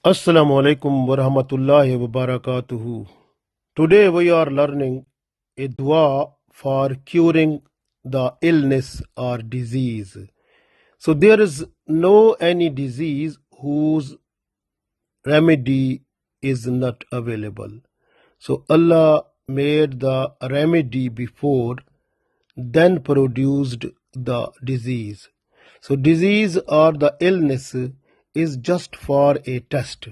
Assalamu alaikum wa rahmatullahi wa barakatuhu. Today we are learning a dua for curing the illness or disease. So there is no any disease whose remedy is not available. So Allah made the remedy before, then produced the disease. So disease or the illness is just for a test.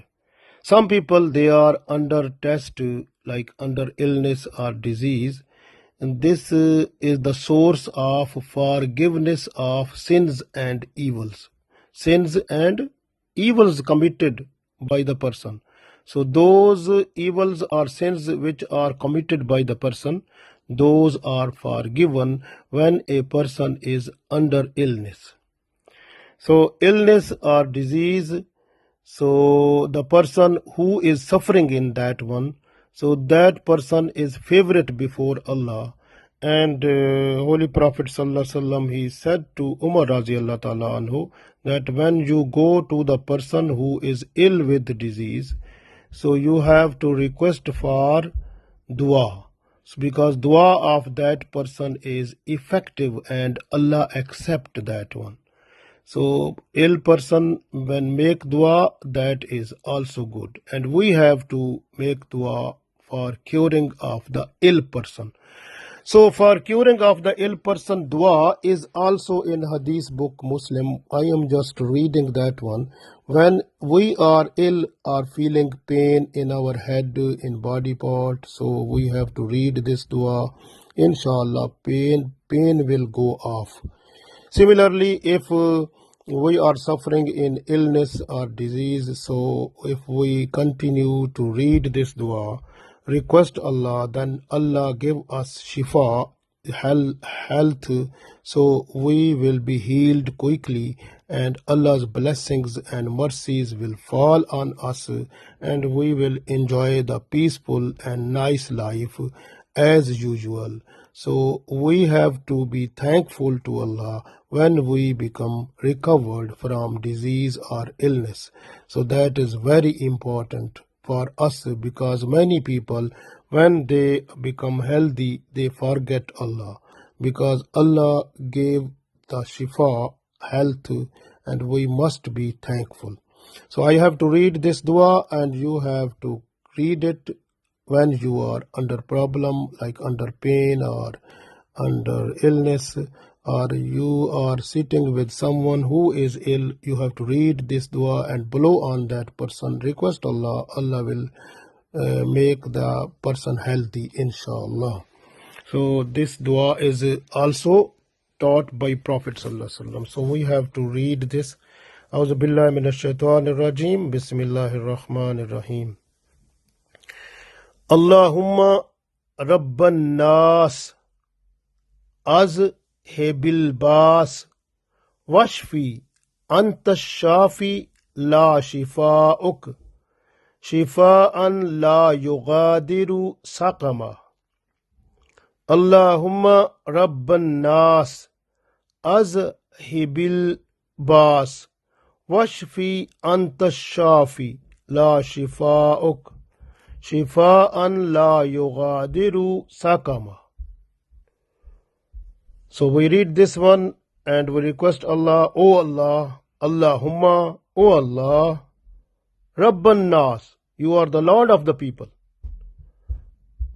Some people they are under test like under illness or disease, and this is the source of forgiveness of sins and evils. Sins and evils committed by the person. So those evils or sins which are committed by the person, those are forgiven when a person is under illness. So illness or disease, so the person who is suffering in that one, so that person is favorite before Allah. And Holy Prophet Sallallahu Alaihi Wasallam, he said to Umar Radiallahu Ta'ala anhu that when you go to the person who is ill with disease, so you have to request for dua. So because dua of that person is effective and Allah accept that one. So ill person when make dua, that is also good. And we have to make dua for curing of the ill person. So for curing of the ill person, dua is also in Hadith book Muslim. I am just reading that one. When we are ill or feeling pain in our head, in body part, so we have to read this dua. Inshallah, pain will go off. Similarly, if we are suffering in illness or disease, so if we continue to read this dua, request Allah, then Allah give us shifa, health, so we will be healed quickly, and Allah's blessings and mercies will fall on us, and we will enjoy the peaceful and nice life as usual. So we have to be thankful to Allah when we become recovered from disease or illness. So that is very important for us, because many people when they become healthy they forget Allah, because Allah gave the shifa, health, and we must be thankful. So I have to read this dua and you have to read it when you are under problem, like under pain or under illness, or you are sitting with someone who is ill. You have to read this dua and blow on that person, request Allah. Allah will make the person healthy, inshallah. So this dua is also taught by Prophet Sallallahu Alaihi Wasallam. So we have to read this. A'udhu billahi minash shaitanir rajim. Bismillahir rahmanir rahim. Allahumma rabban nas azhibil bas washfi anta shafi la shifa'uk shifa'an la yughadiru saqama. Allahumma rabban nas azhibil bas washfi anta shafi la shifa'uk shifa'an la yughadiru saqama. So we read this one and we request Allah, O Allah, Allahumma, O Allah, Rabban Nas, you are the Lord of the people.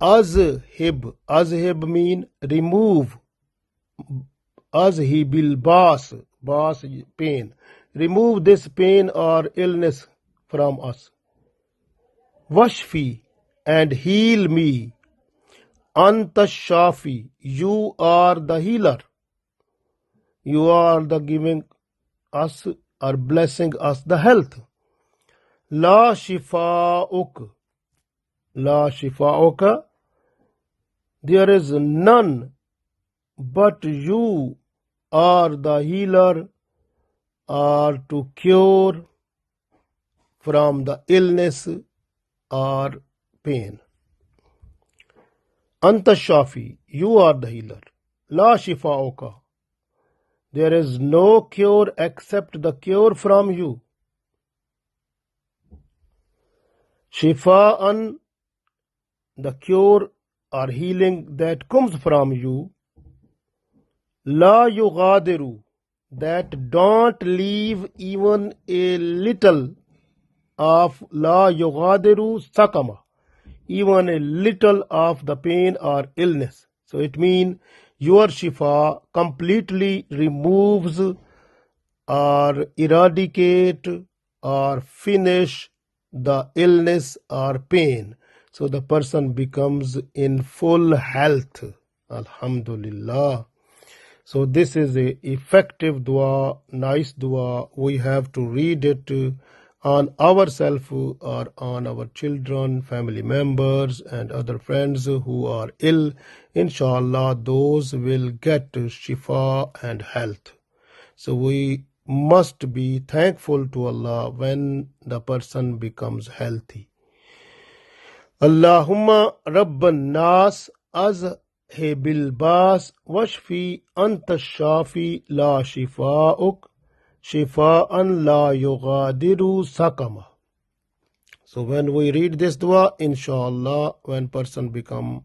Azhib mean remove. Azhibil bas pain. Remove this pain or illness from us. Washfi, and heal me. Anta shafi, you are the healer. You are the giving us or blessing us the health. La shifa'uk, there is none but you are the healer or to cure from the illness or pain. Anta shafi, you are the healer. La shifa'uka, there is no cure except the cure from you. Shifa'an, the cure or healing that comes from you. La yughadiru, that don't leave even a little of la yughadiru sakama, even a little of the pain or illness. So it means your shifa completely removes or eradicate or finish the illness or pain. So the person becomes in full health. Alhamdulillah. So this is a effective dua, nice dua. We have to read it on ourselves or on our children, family members and other friends who are ill. Inshallah, those will get shifa and health. So we must be thankful to Allah when the person becomes healthy. Allahumma Rabban Nas azhibil bas washfi anta shafi la shifa'uk shifa'an la yughadiru sakama. So when we read this dua, inshallah, when person become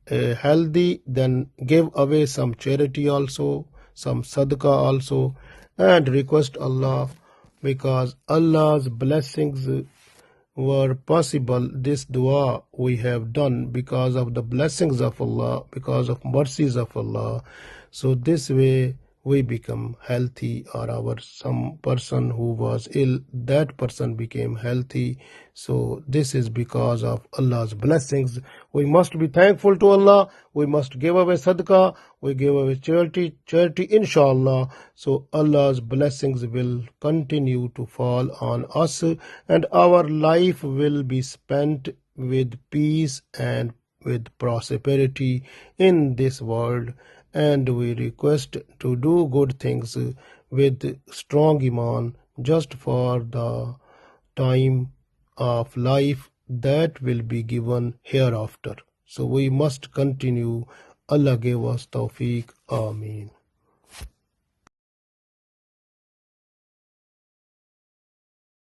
healthy, then give away some charity also, some sadaqah also, and request Allah, because Allah's blessings were possible. This dua we have done because of the blessings of Allah, because of mercies of Allah. So this way we become healthy, or our some person who was ill, that person became healthy. So this is because of Allah's blessings. We must be thankful to Allah. We must give away sadaqah. We give away charity, inshallah. So Allah's blessings will continue to fall on us, and our life will be spent with peace and with prosperity in this world. And we request to do good things with strong iman, just for the time of life that will be given hereafter. So we must continue. Allah give us tawfiq. Ameen.